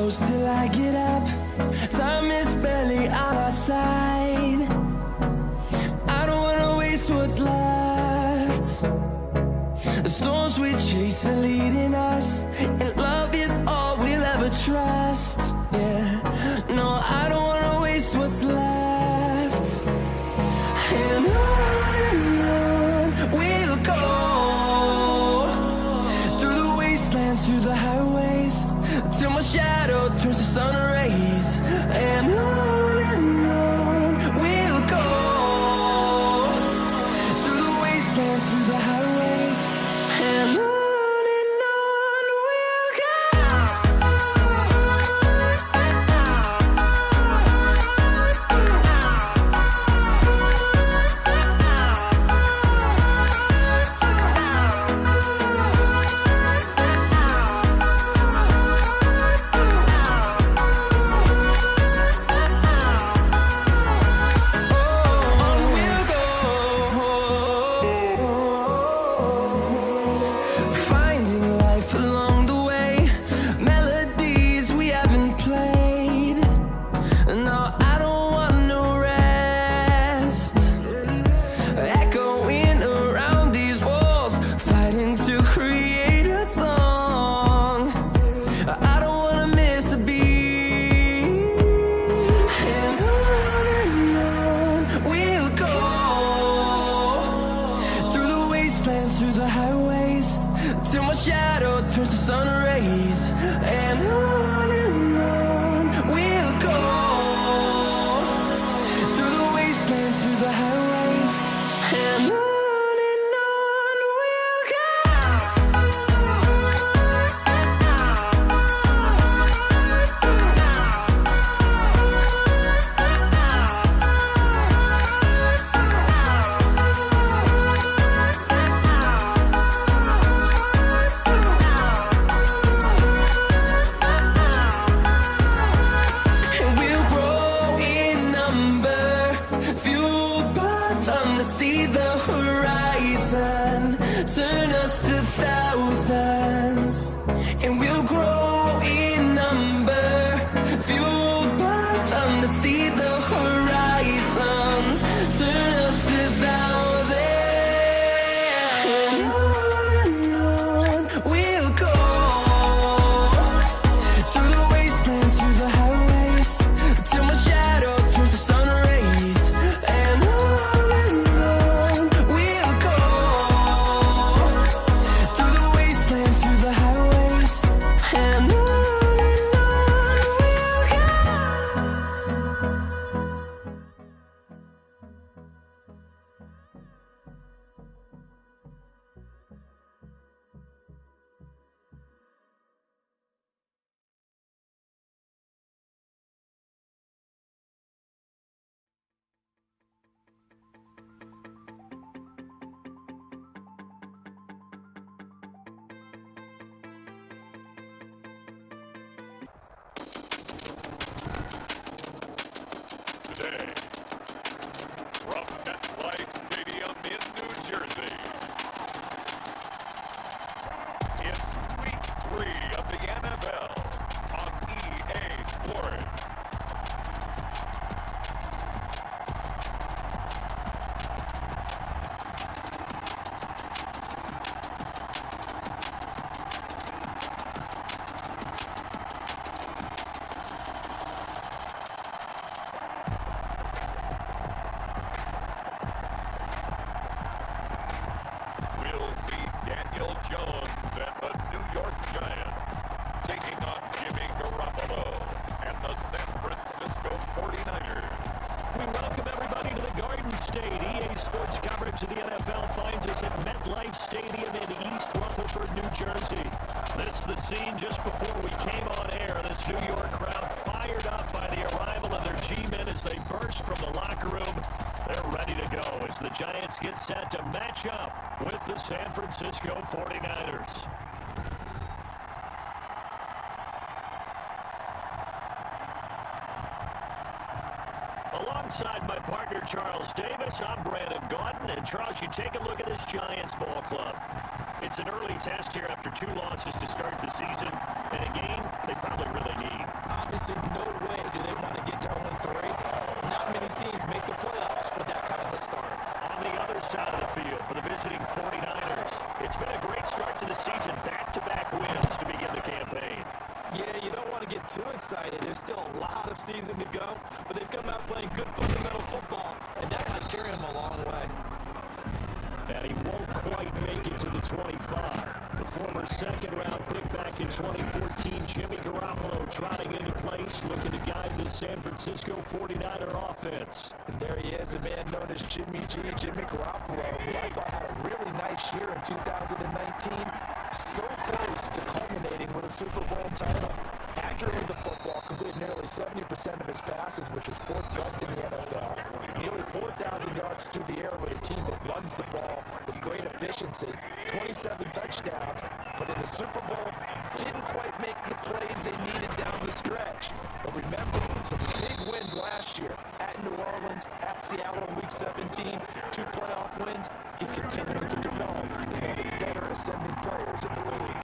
Till I get up, time is barely on our side. I don't wanna waste what's left. The storms we chase are leading us, and love is all we'll ever trust. Yeah, no, I don't wanna waste what's left. And on we'll go, through the wastelands, through the highways, till my shadow turns to sun rays. And on we'll go, through the wastelands, through the highways, and on we'll go. Through the highways, till my shadow turns to sun rays. And on we'll go, through the wastelands, through the highways, and on we'll go. Stadium in East Rutherford, New Jersey. This is the scene just before we came on air. This New York crowd fired up by the arrival of their G-men as they burst from the locker room. They're ready to go as the Giants get set to match up with the San Francisco 49ers. Alongside my partner, Charles Davis, I'm Brandon Gaudin. And, Charles, you take a look at this Giants ball club. It's an early test here after 2 losses to start the season, and a game they probably really need. Obviously, no way do they want to get to 0-3. Not many teams make the playoffs with that kind of a start. On the other side of the field for the visiting 49ers, it's been a great start to the season. Back-to-back wins to begin the campaign. Yeah, you don't want to get too excited. There's still a lot of season to go, but they've come out playing good fundamental football, and that might carry them a long way. And he won't quite make it to the 25. The former second-round pick back in 2014, Jimmy Garoppolo, trotting into place, looking to guide the San Francisco 49er offense. And there he is, the man known as Jimmy G, Jimmy Garoppolo, who I thought had a really nice year in 2019. So close to culminating with a Super Bowl title. Accurate with the football, completed nearly 70% of his passes, which is 4th best in the NFL. Nearly 4,000 yards through the air with a team that runs the ball with great efficiency. 27 touchdowns, but in the Super Bowl, didn't quite make the plays they needed down the stretch. But remember, some big wins last year at New Orleans, at Seattle in Week 17, 2 playoff wins. He's continuing to develop as one of the better ascending players in the league.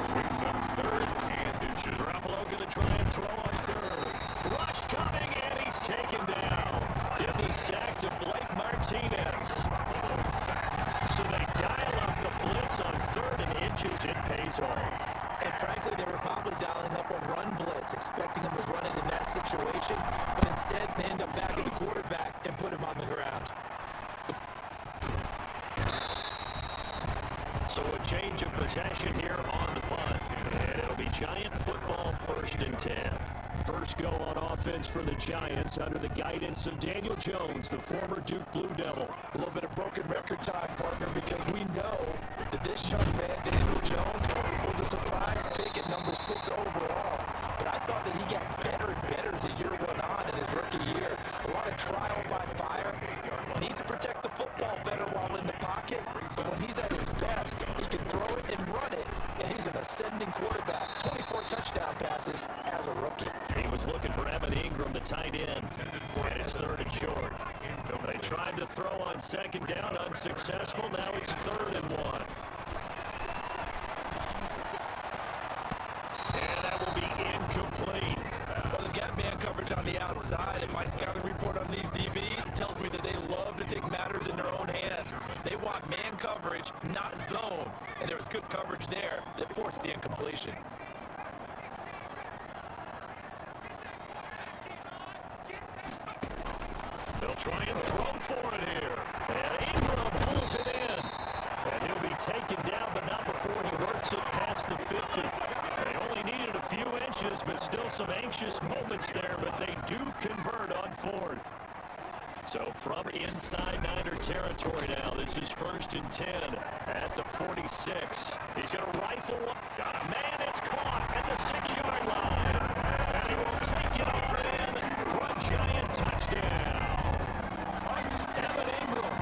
Swings up third, and Garoppolo going to try and throw on third. Rush coming, and he's taken down. Give the sack to Blake Martinez. So they dial up the blitz on 3rd and inches. It pays off. And frankly, they were probably dialing up a run blitz, expecting him to run it in that situation. But instead, they end up back at the quarterback and put him on the ground. So a change of possession here on the punt. And it'll be Giant football 1st and 10. First go on offense for the Giants under the guidance of Daniel Jones, the former Duke Blue Devil. A little bit of broken record time, partner, because we know that this young man, Daniel Jones, was a surprise pick at number 6 overall. But I thought that he got better and better as the year went on in his rookie year. A lot of trial by fire. Needs to protect the football better while in the pocket. But when he's at his best, he can throw it and run it. And he's an ascending quarterback. 24 touchdown passes as a rookie. He was looking for Evan Ingram, the tight end. And it's 3rd and short. They tried to throw on 2nd down, unsuccessful. Now it's 3rd and 1. And that will be incomplete. Well, they've got man coverage on the outside, and my scouting report on these DBs tells me that they love to take matters in their own hands. They want man coverage, not zone. And there was good coverage there that forced the incompletion. They'll try and throw for it here. And Ingram pulls it in. And he'll be taken down, but not before he works it past the 50. They only needed a few inches, but still some anxious moments there, but they do convert on 4th. So from inside Niner territory now, this is 1st and 10 at the 46. He's going to rifle one. Got a man, it's caught at the 6-yard line. And he will take it over in for a Giant touchdown. Evan Ingram,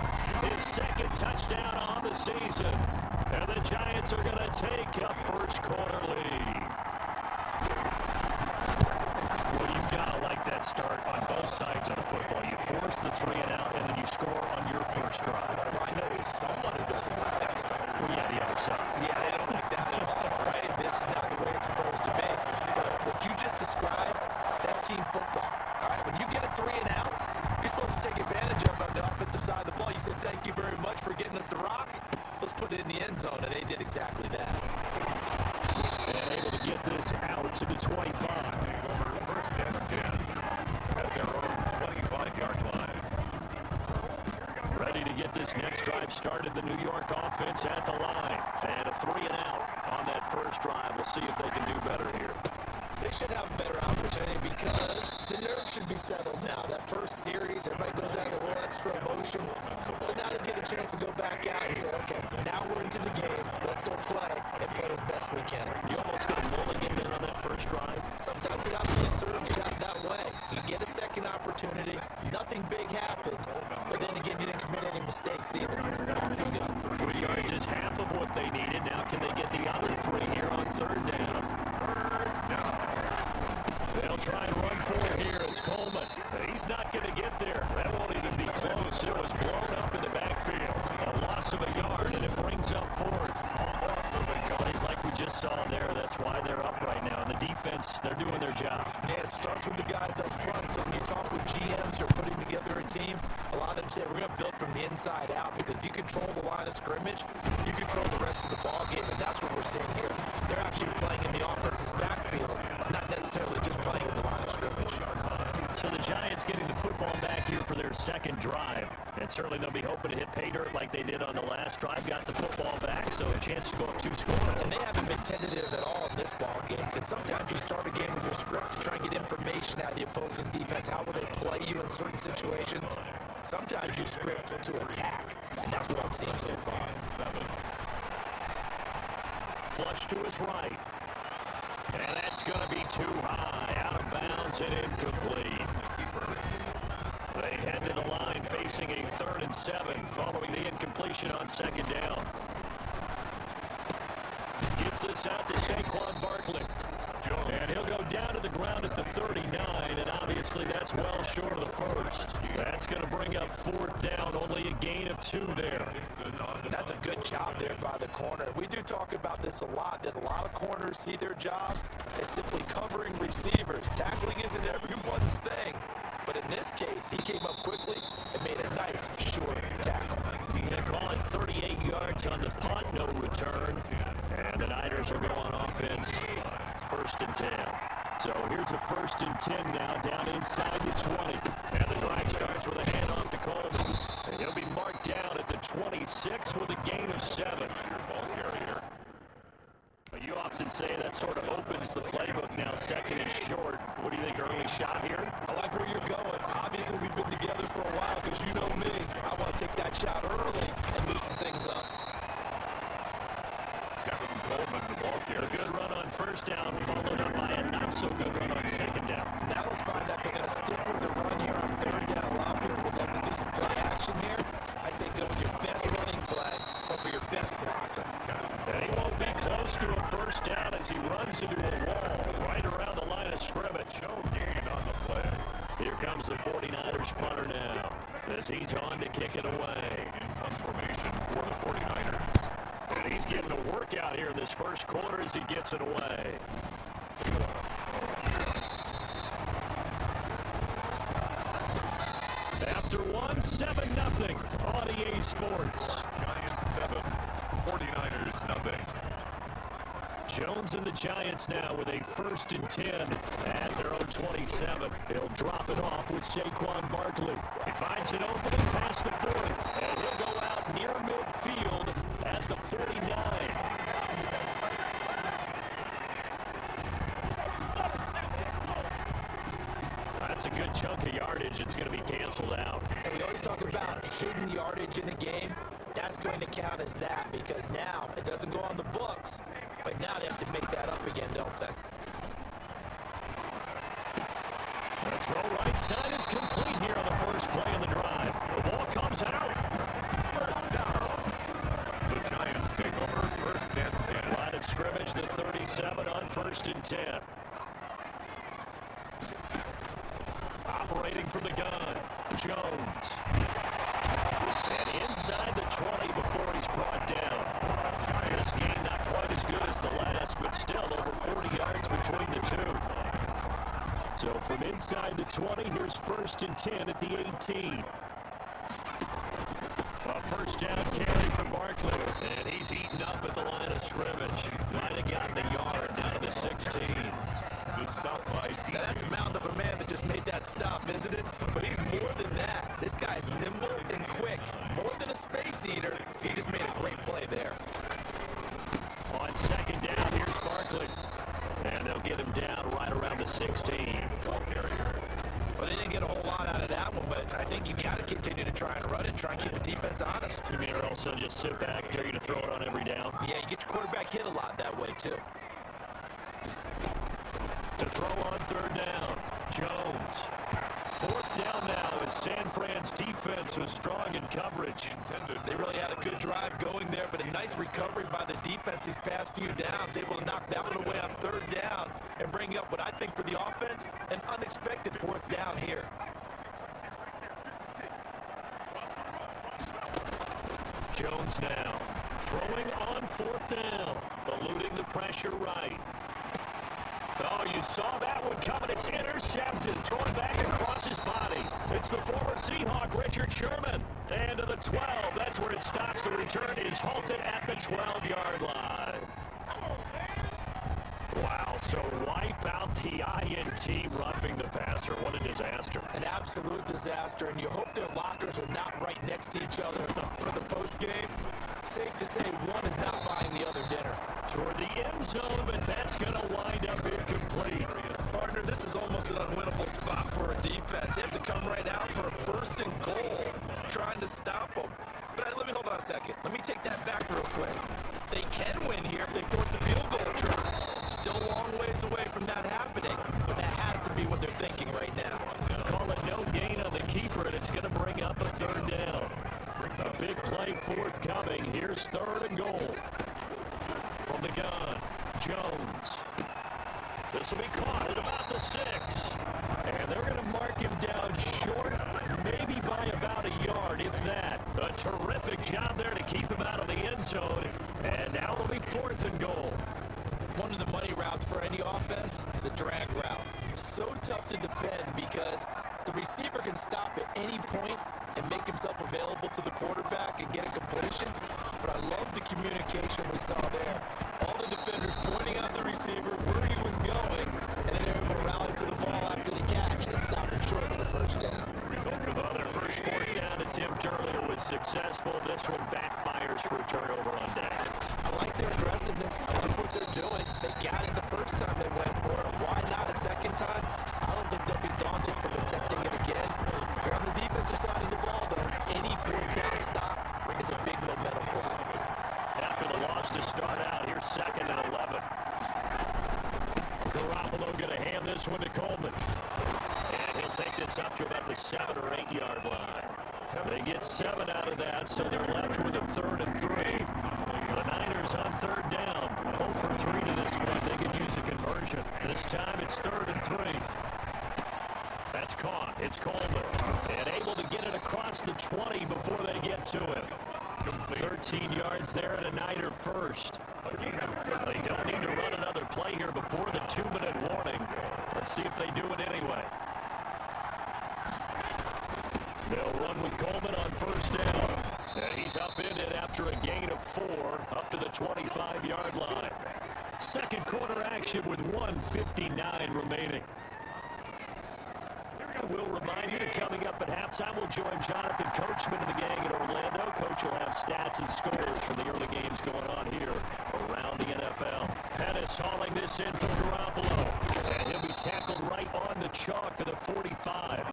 his 2nd touchdown on the season. And the Giants are going to take a first-quarter lead. Well, you've got to like that start on both sides of the football. You force the 3 and out, and then you score on your first drive. Well, I know someone who doesn't like that start. Well, yeah, the other side. Yeah, they don't like that at all, right? This is not the way it's supposed to be. But what you just described, that's team football. All right, when you get a 3 and out, you're supposed to take advantage of it on the offensive side of the ball. You said, thank you very much for getting us the rock. Let's put it in the end zone, and they did exactly that. And able to get this out to the 25. First and 10 at their own 25-yard line. Ready to get this next drive started. The New York offense at the line. And a 3 and out on that first drive. We'll see if they can do better here. They should have a better opportunity because the nerves should be settled now. That first series, everybody goes out with a little extra emotion. So now they get a chance to go back out and say, okay, now we're into the game. Let's go play and play as best we can. You almost got a mulligan in on that first drive. Sometimes you have to use serve shot that way. You get a second opportunity. Nothing big happened. But then again, you didn't commit any mistakes either. Off you go. 3 yards is half of what they needed. Now can they get the other 3 here on third down? They'll try and run for it here as Coleman. He's not going to get there. That won't even be close. It was blown up in the backfield. A loss of a yard, and it brings up fourth. Plays like we just saw there. That's why they're up right now. And the defense, they're doing their job. Yeah, it starts with the guys up front. So when you talk with GMs who are putting together a team, a lot of them say we're going to build from the inside out because if you control the line of scrimmage, you control the rest of the ball game, and that's what we're seeing here. They're actually playing in the offense's backfield, not necessarily just playing at the line of scrimmage. So the Giants getting the football back here for their second drive. And certainly they'll be hoping to hit pay dirt like they did on the last drive. Got the football back, so a chance to go up 2 scores. And they haven't been tentative at all in this ball game because sometimes you start a game with your script to try and get information out of the opposing defense. How will they play you in certain situations? Sometimes you script to attack, and that's what I'm seeing so far. Flush to his right. And that's going to be too high. Out of bounds and incomplete. They head to the line facing a 3rd and 7 following the incompletion on second down. Gets this out to Saquon Barkley. And he'll go down to the ground at the 39, and obviously that's well short of the first. That's going to bring up 4th down, only a gain of 2 there. That's a good job there by the corner. We do talk about this a lot, that a lot of corners see their job as simply covering receivers. Tackling isn't everyone's thing. But in this case, he came up quickly and made a nice short tackle. They call it 38 yards on the punt, no return. And the Niners are going offense, 1st and 10. So here's a 1st and 10 now, down inside the 20. And the drive starts with a handoff to Coleman. And he'll be marked down at the 26 with a gain of 7. Ball carrier. But you often say that sort of opens the playbook now. 2nd and short. What do you think, early shot here? I like where you're going. Obviously, we've been together for a while because you know me. I want to take that shot early and loosen things up. A good run on 1st down, followed up by a not-so-good run on 2nd down. Now let's find out if they're going to stick with the run here on 3rd down. A lot of people would love to see some play action here. I say go with your best running play over your best blocker. And he won't be close to a 1st down as he runs into a wall right around the line of scrimmage. No gain on the play. Here comes the 49ers punter now as he's on to kick it away. On formation for the 49ers. And he's getting a workout here in this first quarter as he gets it away. After 7-0 on EA Sports. Giants 7, 49ers nothing. Jones and the Giants now with a 1st and 10 at their own 27. He'll drop it off with Saquon Barkley. He finds an opening past the 40, and he'll go out near midfield at the 49. That's a good chunk of yardage. It's going to be canceled out. And we always talk about hidden yardage in a game. That's going to count as that because now it doesn't go on the books, but now they have to make that up again, don't they? The throw right side is complete here on the first play of the drive. The ball comes out. 1st down. The Giants take over 1st and 10. Line of scrimmage, the 37 on 1st and 10. Operating from the gun, Jones. And inside the 20 before he's brought down. This game not quite as good as the last, but still over 40 yards between the two. So from inside the 20, here's 1st and 10 at the 18. A 1st down carry from Barkley, and he's eaten up at the line of scrimmage. Might have gotten the yard down to the 16. The stop by Now that's a mountain of a man that just made that stop, isn't it? But he's more than that. This guy's nimble and quick. More than a space eater. He just made a great play there. On 2nd down, here's Barkley. And they'll get him down right think you got to continue to try and run it, try and keep the defense honest. You mean also just sit back, dare you to throw it on every down? Yeah, you get your quarterback hit a lot that way, too. To throw on third down, Jones. Fourth down now as San Fran's defense was strong in coverage. They really had a good drive going there, but a nice recovery by the defense these past few downs, able to knock that one away on third down and bring up what I think for the offense, an unexpected fourth down here. Jones now throwing on fourth down, eluding the pressure right. Oh, you saw that one coming. It's intercepted. Thrown back across his body. It's the former Seahawk, Richard Sherman. And to the 12. That's where it stops. The return is halted at the 12-yard line. Wow, so wipe out the INT, roughing the passer. What a disaster. An absolute disaster, and you hope their lockers are not right next to each other for the postgame. Safe to say one is not buying the other dinner. Toward the end zone, but that's going to wind up incomplete. Partner, this is almost an unwinnable spot for a defense. They have to come right out for a first and goal, trying to stop them. But let me hold on a second. Let me take that back real quick. They can win here if they force a field goal try. Still a long ways away from that happening, but that has to be what they're thinking right now. Call it no gain on the keeper, and it's going to bring up a third down. A big play forthcoming. Here's third and goal. From the gun, Jones. This will be caught at about the 6. And they're going to mark him down short, maybe by about a yard, if that. A terrific job there to keep him out of the end zone. And now it'll be fourth and goal. One of the money routes for any offense, the drag route. So tough to defend because the receiver can stop at any point and make himself available to the quarterback and get a completion. But I love the communication we saw there. All the defenders pointing out the receiver, where he was going, and then able to rally to the ball after the catch and stop him short of the first down. Well, their first fourth down attempt earlier was successful. This one backfires for a turnover on down. I like their aggressiveness. I like what they're doing. They got it the first time they went for it. Why not a second time? I don't think they'll be daunted from attempting it again. If you're on the defensive side of the ball, though, any fourth down stop is a big momentum play. After the loss to start out, here's second and 11. Garoppolo going to hand this one to Coleman. And he'll take this up to about the 7 or 8 yard line. They get 7 out of that, so they're left with a third and 3. The Niners on third down. 0 for 3 to this point. They could use a conversion. This time it's third and 3. That's caught. It's Coleman. And able to get it across the 20 before they get to him. 13 yards there and a Niner first. They don't need to run another play here before the 2-minute warning. Let's see if they do it anyway. They'll run with Coleman on first down. And he's up in it after a gain of 4 up to the 25-yard line. Second quarter action with 1:59 remaining. We'll remind you that coming up at halftime, we'll join Jonathan Coachman and the gang in Orlando. Coach will have stats and scores from the early games going on here around the NFL. Pettis hauling this in from Garoppolo. And he'll be tackled right on the chalk of the 45.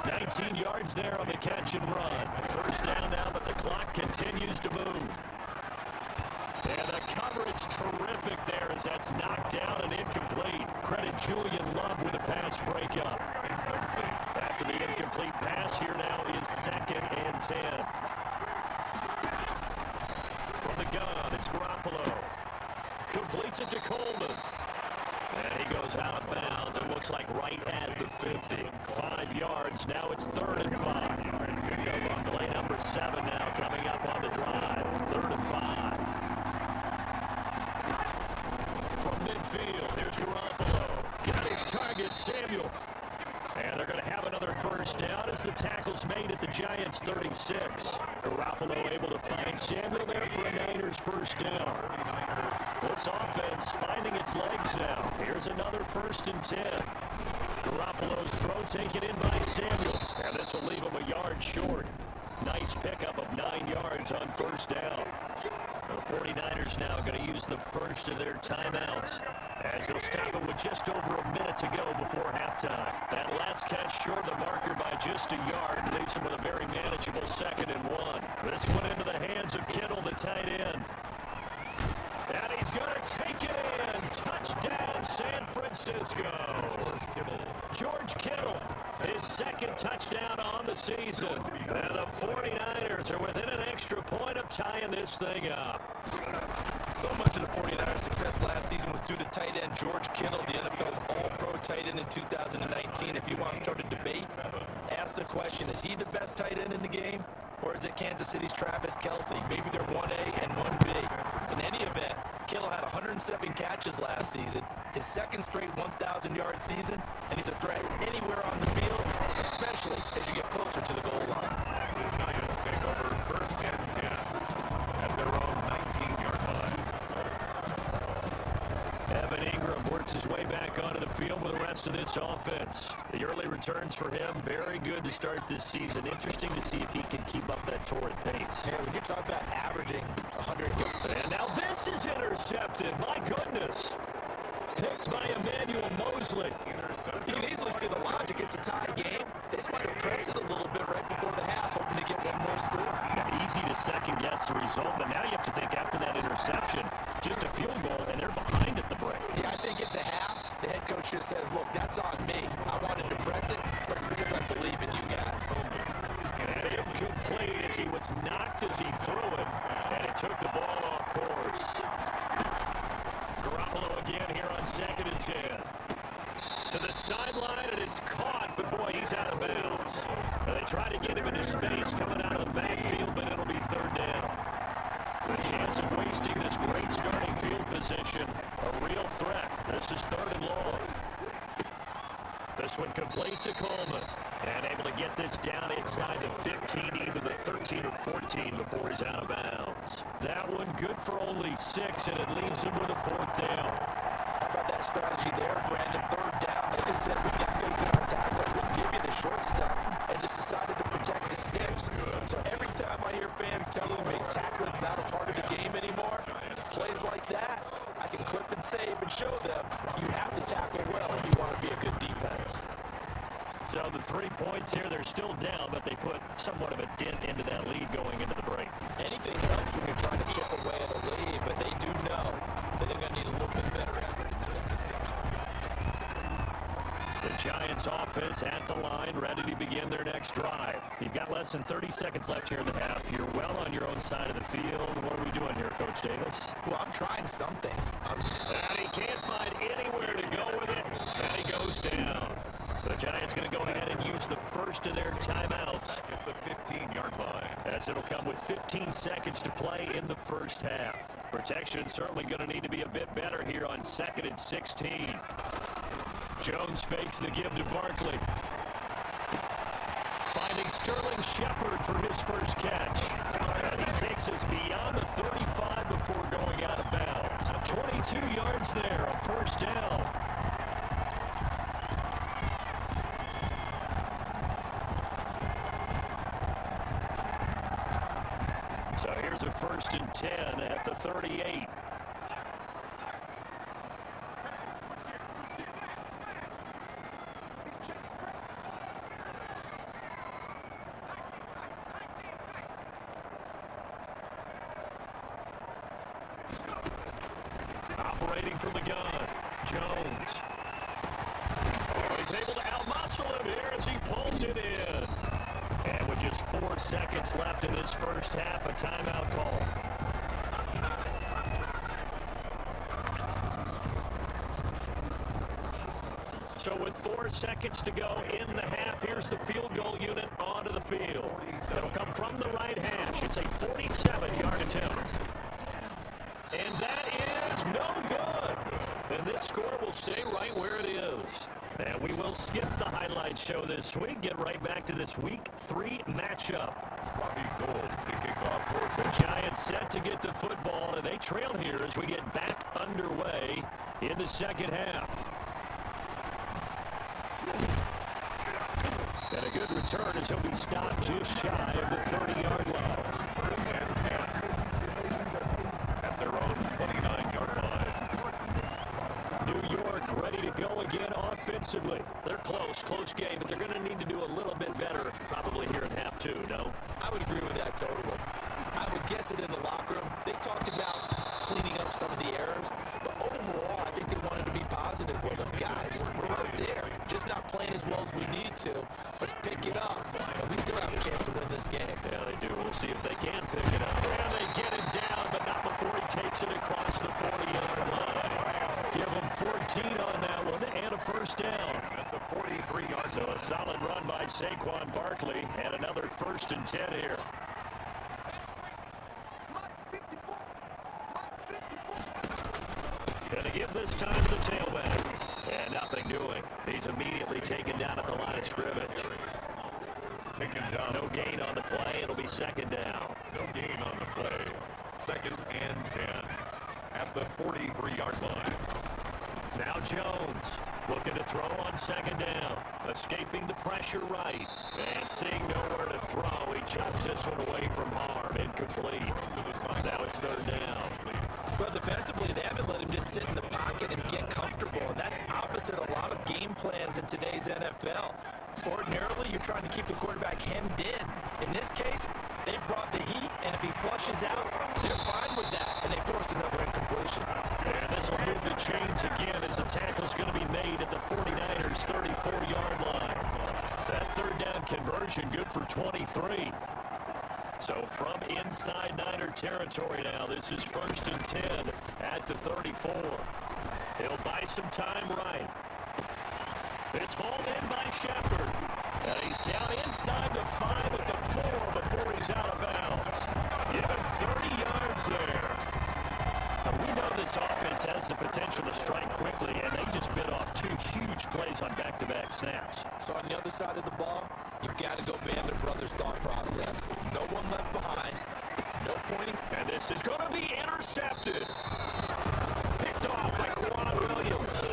19 yards there on the catch and run. First down now, but the clock continues to move. And the coverage terrific there as that's knocked down and incomplete. Credit Julian Love with a pass breakup. After the incomplete pass, here now is 2nd and 10. From the gun, it's Garoppolo. Completes it to Coleman. And he goes out of bounds. It looks like right at the 50. 5 yards. Now it's 3rd and 5. Play number 7 now coming up on the drive. 3rd and 5. From midfield, here's Garoppolo. Got his target, Samuel. And they're going to have another first down as the tackle's made at the Giants' 36. Garoppolo able to find Samuel there for a Niners first down. This offense finding its legs now. Here's another 1st and 10. Garoppolo's throw taken in by Samuel. And this will leave him a yard short. Nice pickup of 9 yards on first down. The 49ers now going to use the first of their timeouts As he'll stop it with just over a minute to go before halftime. That last catch short of the marker by just a yard leaves him with a very manageable 2nd and 1. This one into the hands of Kittle, the tight end. And he's going to take it in. Touchdown, San Francisco. George Kittle, his 2nd touchdown on the season. And the 49ers are within an extra point of tying this thing up. So much of the 49ers' success last season was due to tight end George Kittle, the NFL's all-pro tight end in 2019. If you want to start a debate, ask the question, is he the best tight end in the game? Or is it Kansas City's Travis Kelce? Maybe they're 1A and 1B. In any event, Kittle had 107 catches last season, his 2nd straight 1,000-yard season, and he's a threat anywhere on the field, especially as you get closer to the goal line. The Giants take over 1st and 10 at their own 19-yard line. Evan Ingram works his way back onto the field with the rest of this offense. The early returns for him, very good to start this season. Interesting to see if he can keep up that torrid pace. Yeah, when you talk about averaging 100 yards. And now this is intercepted. My goodness. Picked by Emmanuel Mosley. You can easily see the logic. It's a tie game. They just want to press it a little bit right before the half, hoping to get one more score. Yeah, easy to second-guess the result, but now you have to think after that interception, just a field goal, and they're behind at the break. Yeah, I think at the half, the head coach just says, look, that's on me. I wanted to press it, but it's because I believe in you guys. And incomplete as he was knocked as he threw it, and he took the ball off course. Garoppolo again here on 2nd and 10. To the sideline, and it's caught, but boy, he's out of bounds. They try to get him into space coming out of the backfield, but it'll be 3rd down. The chance of wasting this great starting field position, a real threat. This is 3rd and long. This one complete to Coleman. And able to get this down inside the 15, either the 13 or 14 before he's out of bounds. That one good for only 6, and it leaves him with a 4th down. How about that strategy there, Brandon? 3rd down. Like I said, we've got faith in our tackle. We'll give you the short stuff and just decided to protect the sticks. So every time I hear fans telling me tackling's not a part of the game anymore, plays like that, I can clip and save and show them you have to tackle well if you want to be a good defense. So the 3 points here, they're still down, but they put somewhat of a dent into that lead going into the break. Anything helps when you're trying to chip away at a lead, but they do know that they're going to need a little bit better effort in the second half. The Giants offense at the line, ready to begin their next drive. You've got less than 30 seconds left here in the half. You're well on your own side of the field. What are we doing here, Coach Davis? Well, I'm trying something. And he can't find anywhere to go with it, and he goes down. The Giants going to go ahead and use the first of their timeouts At the 15-yard line. as it'll come with 15 seconds to play in the first half. Protection certainly going to need to be a bit better here on 2nd and 16. Jones fakes the give to Barkley. Finding Sterling Shepard for his first catch. And he takes us beyond the 35 before going out of bounds. 22 yards there, a 1st down. So here's a 1st and 10 at the 38. Operating from the gun, Jones. Oh, he's able to outmuscle him here as he pulls it in. And with just 4 seconds left in this first half, a timeout call. So with 4 seconds to go in the half, here's the field goal unit onto the field. It'll come from the right hash. It's a 47-yard attempt. And that is no good. And this score will stay right where it is. And we will skip the highlight show this week. Get right back to this week 3 matchup. Robbie Gould kicking off for The Giants set to get the football, and they trail here as we get back underway in the second half. And a good return as he'll be stopped just shy of the 30-yard line. 1st and 10 at their own 29-yard line. New go again offensively. They're close game, but they're going to need to do a little bit better probably here in half two, no? I would agree with that totally. I would guess it in the locker room. They talked about cleaning up some of the errors, but overall, I think they wanted to be positive with them. Guys, we're right there, just not playing as well as we need to. Let's pick it up, and we still have a chance to win this game. Yeah, they do. We'll see if they can pick it up. And they get him down, but not before he takes it across the 40-yard line. Give him 14 on that one and a first down. At the 43-yard. So a solid run by Saquon Barkley and another 1st and 10 here. Going to give this time to the tailback. And nothing doing. He's immediately taken down at the line of scrimmage. Taken down. No gain on the play. It'll be 2nd down. No gain on the play. 2nd and 10 at the 43-yard line. Now Jones looking to throw on 2nd down. Escaping the pressure right. And seeing nowhere to throw. He chucks this one away from harm. Incomplete. Now it's 3rd down. Well, defensively, they haven't let him just sit in the pocket and get comfortable, and that's opposite a lot of game plans in today's NFL. Ordinarily, you're trying to keep the quarterback hemmed in. In this case, they brought the heat, and if he flushes out, they're fine with that, and they force another incompletion. And this will move the chains again as the tackle's going to be made at the 49ers' 34-yard line. That 3rd down conversion good for 23. So from inside Niner territory now, this is 1st and 10 at the 34. He'll buy some time right. It's hauled in by Shepard. And he's down inside the 5 at the 4 before he's out of bounds. Give him 30 yards there. We know this offense has the potential to strike quickly, and they just bit off 2 huge plays on back-to-back snaps. So on the other side of the ball, you've got to go Band of Brothers thought process. No one left behind. No pointing. And this is going to be intercepted. Picked off by Quan Williams.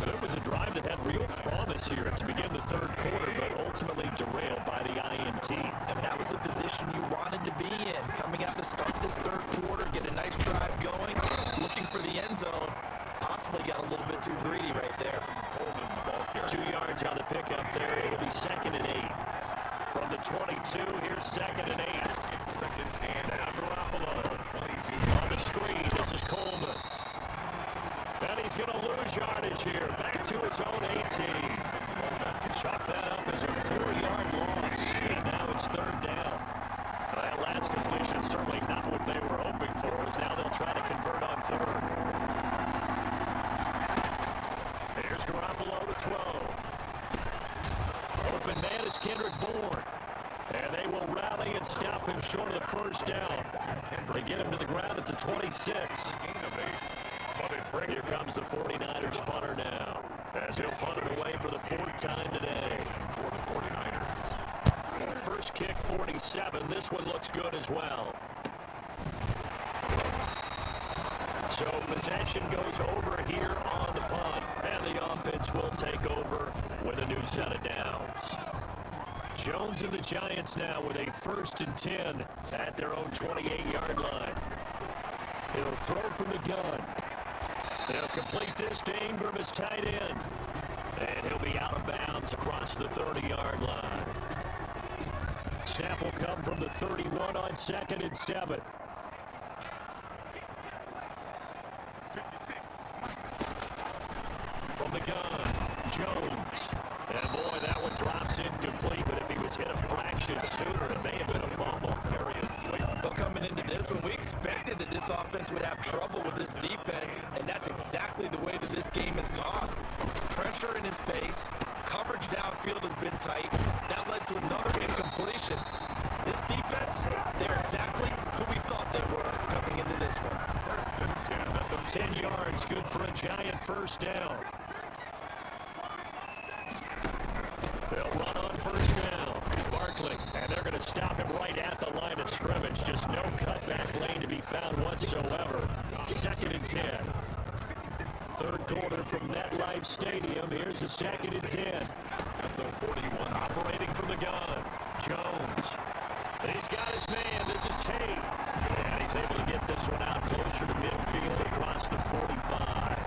It was a drive that had real promise here to begin the 3rd quarter, but ultimately derailed by the INT. And that was the position you wanted to be in. Coming out to start this 3rd quarter, get a nice drive going, looking for the end zone. Possibly got a little bit too greedy right there. 2 yards on the pickup there. It'll be 2nd and 8. From the 22, here's 2nd and 8. Now Garoppolo. On the screen, this is Coleman. And he's going to lose yardage here. Back to his own 18. Chop that up as a 4-yard loss. And now it's 3rd down. That last completion certainly not what they were hoping for. As now they'll try to convert on 3rd. Here's Garoppolo to throw. Open man is Kendrick Bourne. And they will rally and stop him short of the 1st down. They get him to the ground at the 26. Here comes the 49ers punter now. As he'll punt it away for the 4th time today. For the 49ers. First kick, 47. This one looks good as well. So possession goes over here on the punt. And the offense will take over with a new set of downs. Jones and the Giants now with a 1st and 10 at their own 28-yard line. He'll throw from the gun. They'll complete this to Ingram as tight end. And he'll be out of bounds across the 30-yard line. Snap will come from the 31 on 2nd and 7. From the gun, Jones. And boy, that one drops incomplete, but if he was hit a fraction sooner, it may have been a fumble. But coming into this one, we expected that this offense would have trouble with this defense, and that's exactly the way that this game has gone. Pressure in his face, coverage downfield has been tight. That led to another incompletion. This defense, they're exactly who we thought they were coming into this one. 10 yards, good for a Giant 1st down. They'll run on 1st down. Barkley, and they're going to stop him right at the line of scrimmage. Just no cutback lane to be found whatsoever. 2nd and 10. 3rd quarter from MetLife Stadium. Here's the 2nd and 10. At the 41, operating from the gun. Jones. He's got his man. This is Tate. And he's able to get this one out closer to midfield across the 45.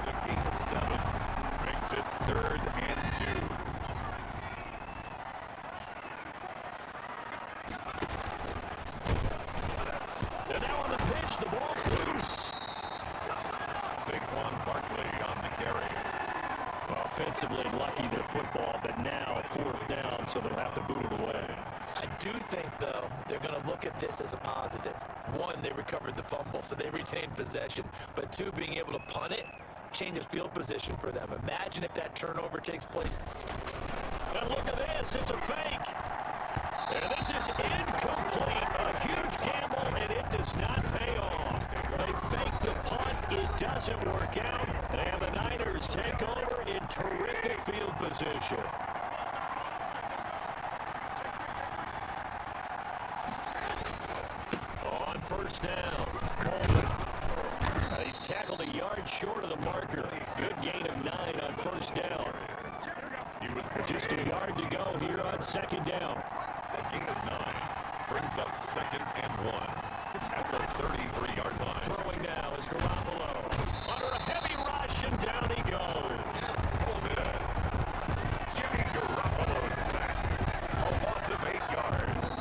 defensively lucky their football, but now 4th down, so they'll have to boot it away. I do think, though, they're going to look at this as a positive. One, they recovered the fumble, so they retained possession. But two, being able to punt it changes field position for them. Imagine if that turnover takes place. And look at this. It's a fake. And this is incomplete. A huge gamble, and it does not pay off. They fake the punt. It doesn't work out. And the Niners take over in terrific field position. On 1st down, Coleman. He's tackled a yard short of the marker. Good gain of 9 on 1st down. Just a yard to go here on 2nd down. A gain of 9 brings up 2nd and 1 at the 33-yard line. Throwing now is Garoppolo. Under a heavy rush, and down he goes. Jimmy Garoppolo sacked. A loss of 8 yards.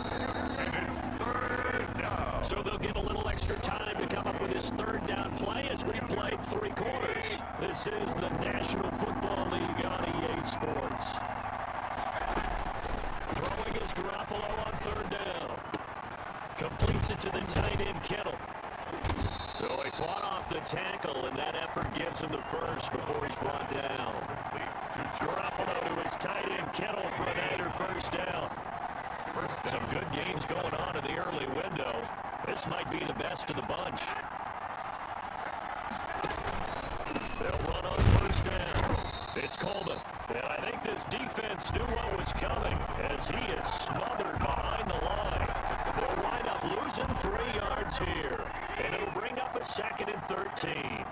And it's 3rd down. So they'll get a little extra time to come up with his 3rd down play as we played 3 quarters. This is the National Football League on EA Sports. Throwing is Garoppolo on 3rd down. Completes it to the tight end, Kittle. So he fought off the tackle, and that effort gives him the first before he's brought down. Garoppolo to his tight end, Kittle, for another 1st down. Some good games going on in the early window. This might be the best of the bunch. They'll run on 1st down. It's Coleman. And I think this defense knew what was coming as he is smothered behind the line. They'll wind up losing 3 yards here. And it'll bring up a 2nd and 13.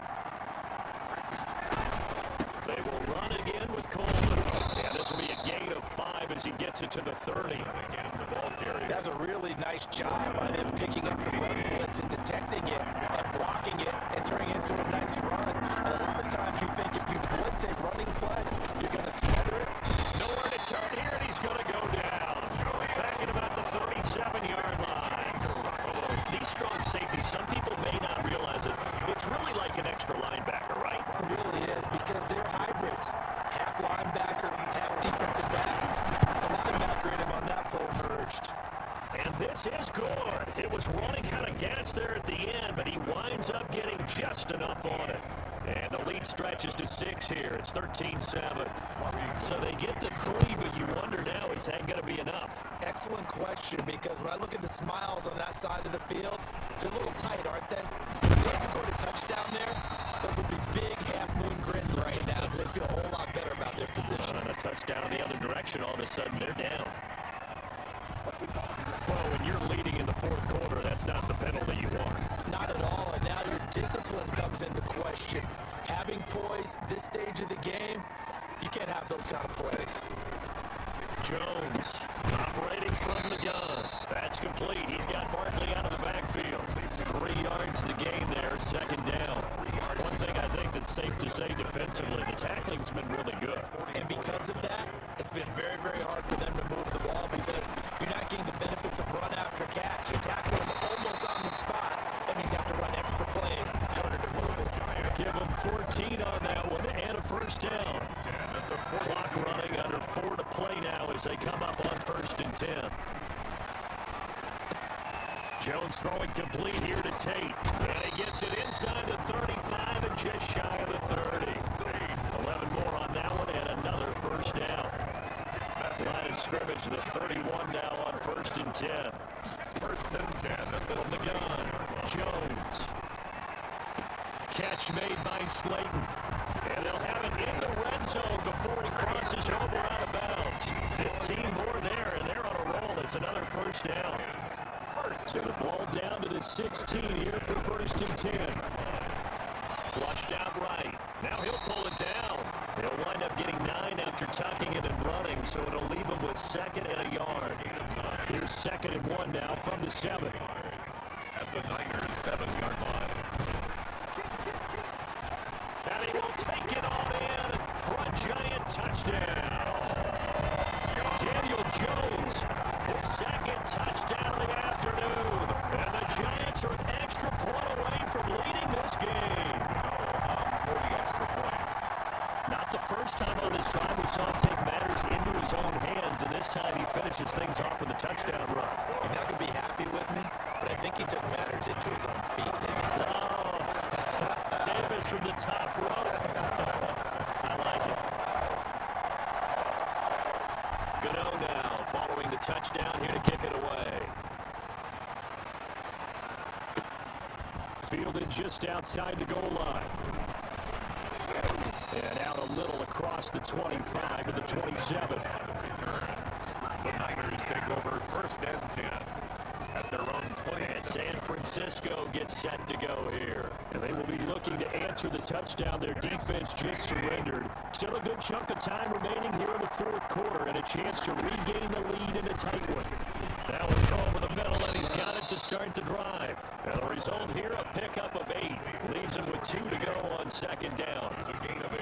They will run again with Coleman. And this will be a gain of 5 as he gets it to the 30. That's a really nice job by them picking up the run blitz and detecting it and blocking it and turning it into a nice run. And a lot of times you think if you blitz a running play, you're going to smother it. Nowhere to turn here, and he's going to go down. Back at about the 37-yard line. These strong safeties, some people may not realize it. It's really like an extra linebacker, right? It really is, because they're hybrids. Half linebacker, half defensive back. The linebacker in him on that play emerged. And this is good. It was running kind of gas there at the end, but he winds up getting just enough on it. And the lead stretches to 6 here. It's 13-7. So they get the 3, but you wonder now, is that going to be enough? Excellent question, because when I look at the smiles on that side of the field, they're a little tight, aren't they? If they had scored a touchdown there, those would be big half-moon grins right now because they feel a whole lot better about their position. And a touchdown the other direction, all of a sudden they're down. Well, when you're leading in the 4th quarter, that's not the penalty you want. Not at all, and now your discipline comes into question. Having poise this stage of the game, you can't have those kind of plays. Jones operating from the gun. That's complete. He's got Barkley out of the backfield. 3 yards to gain there, 2nd down. One thing I think that's safe to say defensively, the tackling's been really good. And because of that, it's been very, very hard for them to move the ball because you're not getting the benefits of run after catch. You tackle them almost on the spot. That means you have to run extra plays, harder to move it. Give them 14 on that one and a 1st down. Clock running under 4 to play now as they come up on 1st and 10. Jones throwing complete here to Tate. And he gets it inside the 35 and just shy of the 30. 11 more on that one and another 1st down. Line of scrimmage to the 31 now on 1st and 10. 1st and 10 From the gun, Jones. Catch made by Slayton. And they'll have it in the red zone before he crosses over out of bounds. 15 more there, and they're on a roll. It's another 1st down. So the ball down to the 16 here for 1st and 10. Flushed out right. Now he'll pull it down. He'll wind up getting 9 after tucking it and running, so it'll leave him with 2nd and a yard. Here's 2nd and 1 now from the 7. At the Niners' 7-yard line. And he will take it on in for a giant touchdown. Daniel Jones, his 2nd touchdown of the afternoon. And the Giants are an extra point away from leading this game. For the extra point. Not Not the first time on this drive we saw him take matters into his own hands, and this time he finishes things off with a touchdown run. You're not going to be happy with me, but I think he took matters into his own feet. Oh, Davis from the top row. I like it. Gano now following the touchdown here to kick it away. Fielded just outside the goal line. And out a little across the 25 to the 27. The Niners take over 1st and 10 at their own 20. And San Francisco gets set to go here. And they will be looking to answer the touchdown their defense just surrendered. Still a good chunk of time remaining here in the 4th quarter and a chance to regain the lead in a tight one. Now a throw over the middle, and he's got it to start the drive. And the result here, a pickup of 8. Leaves him with 2 to go on 2nd down. It's a gain of 8.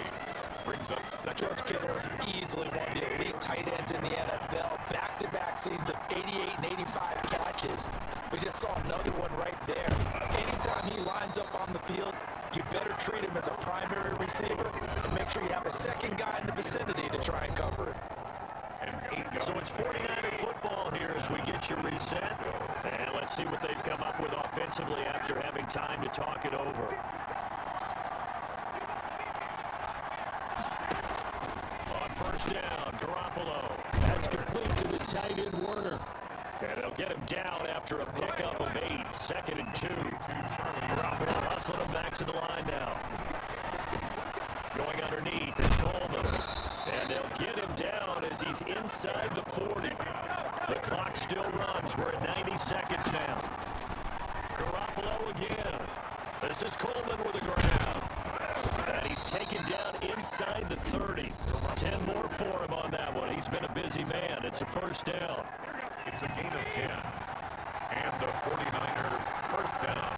Brings up second. George Kittle is easily one of the elite tight ends in the NFL. Back-to-back seasons of 88 and 85 catches. We just saw another one right there. Anytime he lines up on the field, you better treat him as a primary receiver and make sure you have a second guy in the vicinity to try and cover it. So it's 49er football here as we get you reset. And let's see what they've come up with offensively after having time to talk it over. On 1st down, Garoppolo. That's complete to the tight end Werner. And they'll get him down after a pickup of 8. 2nd and 2. Garoppolo hustling him back to the line now. Going underneath is Coleman. And they'll get him down as he's inside the 40. The clock still runs. We're at 90 seconds now. Garoppolo again. This is Coleman with the ground. And he's taken down inside the 30. 10 more for him on that one. He's been a busy man. It's a 1st down. It's a gain of 10. And the 49er 1st down.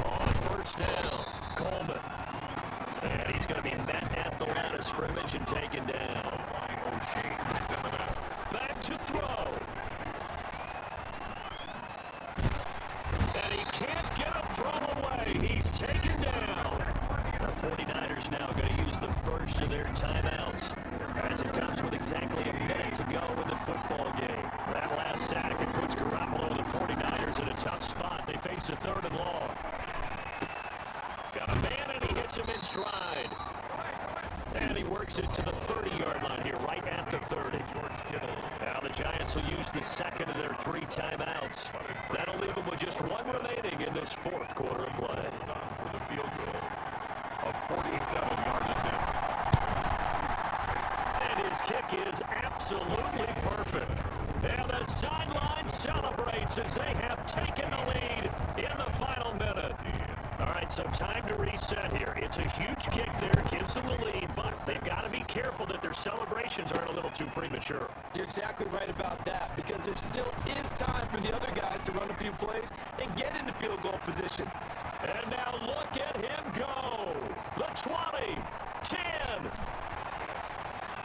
On 1st down, Coleman. And he's going to be met at the line of scrimmage and taken down. Back to throw. And he can't get a throw away. He's taken down. The 49ers now going to use the first of their timeouts as it comes with exactly a minute to go in the football game. That last sack, it puts Garoppolo and the 49ers in a tough spot. They face a 3rd and long. Got a man, and he hits him in stride. And he works it to the 30-yard line here, right at the 30. Now the Giants will use the 2nd of their 3 timeouts. That'll leave them with just 1 remaining in this 4th quarter of play. Was a field goal of 47 yards now. And his kick is absolutely perfect. And the sideline celebrates as they have taken the lead in the final minute. All right, so time to reset here. It's a huge kick there, gives them the lead, but they've got to be careful that their celebrations aren't a little too premature. You're exactly right about that, because there still is time for the other guys to run a few plays and get into field goal position. And now look at him go. The 20, 10.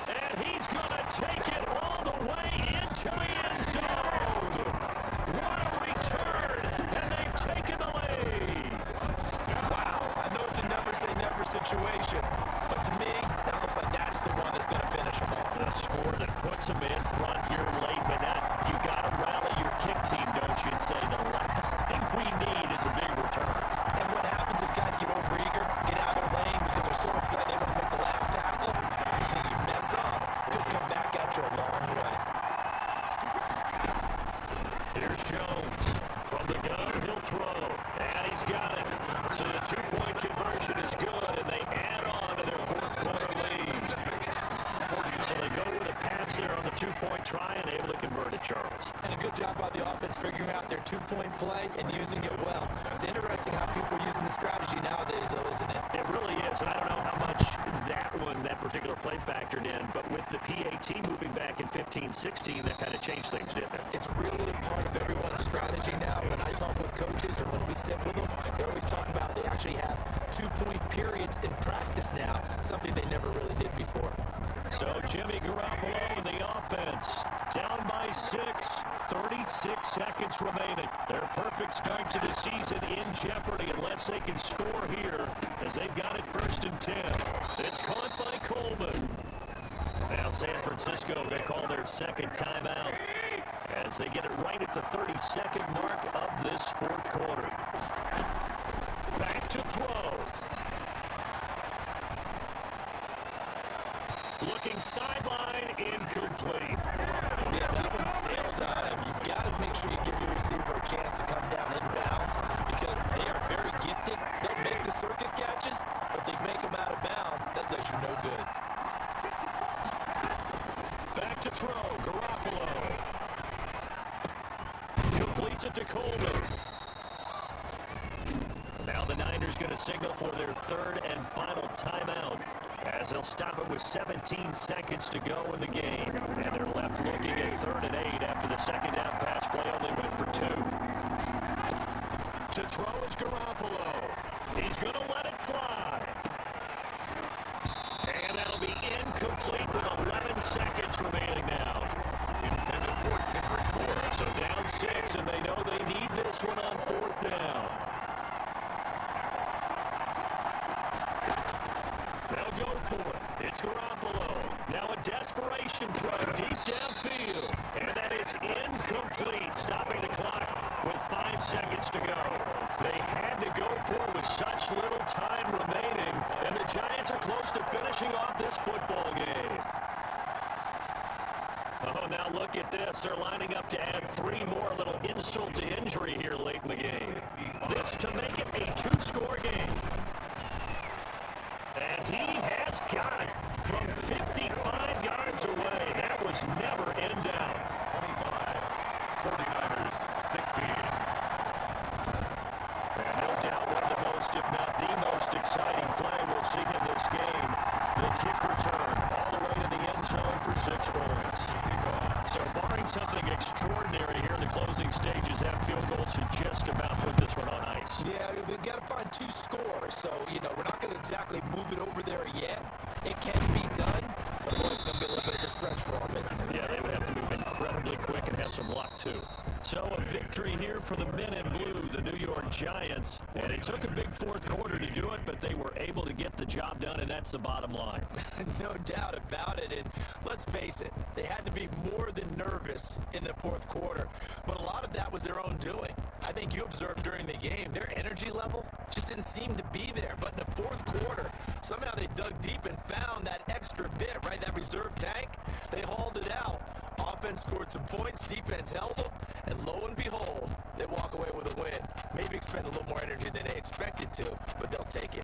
And he's going to take it all the way into the end zone. What a return, and they've taken the lead. Wow, I know it's a never-say-never situation, but to me, that looks like that's the one that's going to finish them all. The score that puts them in front here late, but now you got to rally your kick team, don't you, and say the last thing we need is a big return. And what happens is guys get overeager, get out of their lane because they're so excited they want to make the last tackle. You mess up, could come back at you a long way. Here's Jones from the gun. He'll throw, and he's got it. So the 2-point conversion is good, and they add on to their 4th quarter lead. So they go with a pass there on the 2-point try and able to convert it, Charles. And a good job by the offense figuring out their 2-point play and using it well. It's interesting how people are using the strategy nowadays, though, isn't it? It really is, and I don't know how much that particular play factored in, but with the PAT moving back in 15-16, that kind of changed things, didn't it? It's really a part of everyone's strategy now. When I talk with coaches and when we sit with them, they always talk about they actually have 2-point periods in practice now, something they never really did before. So Jimmy Garoppolo in the offense, down by 6, 36 seconds remaining. Their perfect start to the season in jeopardy unless they can score here as they've got it 1st and 10. It's caught by Coleman. Now San Francisco, they call their second timeout as they get it right at the 32nd mark of this 4th quarter. Back to throw. Looking sideline, incomplete. Yeah, that one sailed on him. You've got to make sure you give your receiver a chance to come down inbounds because they are very gifted. They'll make the circus catches, but they make them out of bounds. That does you no good. Back to throw, Garoppolo. Completes it to Coleman. Now the Niners going to signal for their 3rd and final timeout as they'll stop it with 17 seconds to go in the game. And they're left looking at 3rd and 8 after the second down pass play only went for 2. To throw is Garoppolo. He's going to let it fly. And that'll be incomplete with 11 seconds remaining now. Intended for Kendrick Moore. So down 6, and they know they need this one on 4th down. They'll go for it. It's Garoppolo. Now a desperation throw deep downfield. And that is incomplete, stopping the clock with 5 seconds to go. They had to go for it with such little time remaining, and the Giants are close to finishing off this football game. Oh, now look at this. They're lining up to add 3 more. A little insult to injury here late in the game. This to make it a 2-score game. And he has got it from 55 yards away. That was never in doubt. 25, 49ers, 16. And no doubt one of the most, if not the most exciting play we'll see in this game. The kick return all the way to the end zone for 6 points. So barring something extraordinary here in the closing stages, that field goal should just about put this one on ice. Yeah, we've got to find 2 scores, so, we're not going to exactly move it over there yet. It can be done, but boy, it's going to be a little bit of a stretch for them, isn't it? Yeah, they would have to move incredibly quick and have some luck, too. So a victory here for the men in blue, the New York Giants. And it took a big 4th quarter to do it, but they were able to get the job done, and that's the bottom line. No doubt about it. And let's face it, they had to be more than nervous in the 4th quarter. But a lot of that was their own doing. I think you observed during the game, their energy level just didn't seem to be there. But in the 4th quarter, somehow they dug deep and found that extra bit, right? That reserve tank. They hauled it out. Offense scored some points. Defense held them. And lo and behold, they walk away with a win. Maybe expend a little more energy than they expected to, but they'll take it.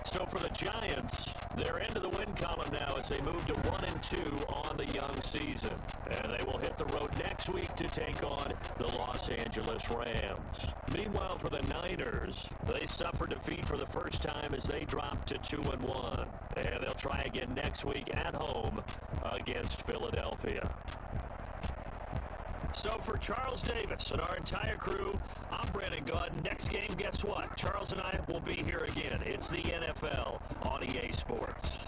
So for the Giants, they're into the win column now as they move to 1-2 on the young season. And they will hit the road next week to take on the Los Angeles Rams. Meanwhile, for the Niners, they suffered defeat for the first time as they dropped to 2-1. And they'll try again next week at home against Philadelphia. So for Charles Davis and our entire crew, I'm Brandon Gunn. Next game, guess what? Charles and I will be here again. It's the NFL on EA Sports.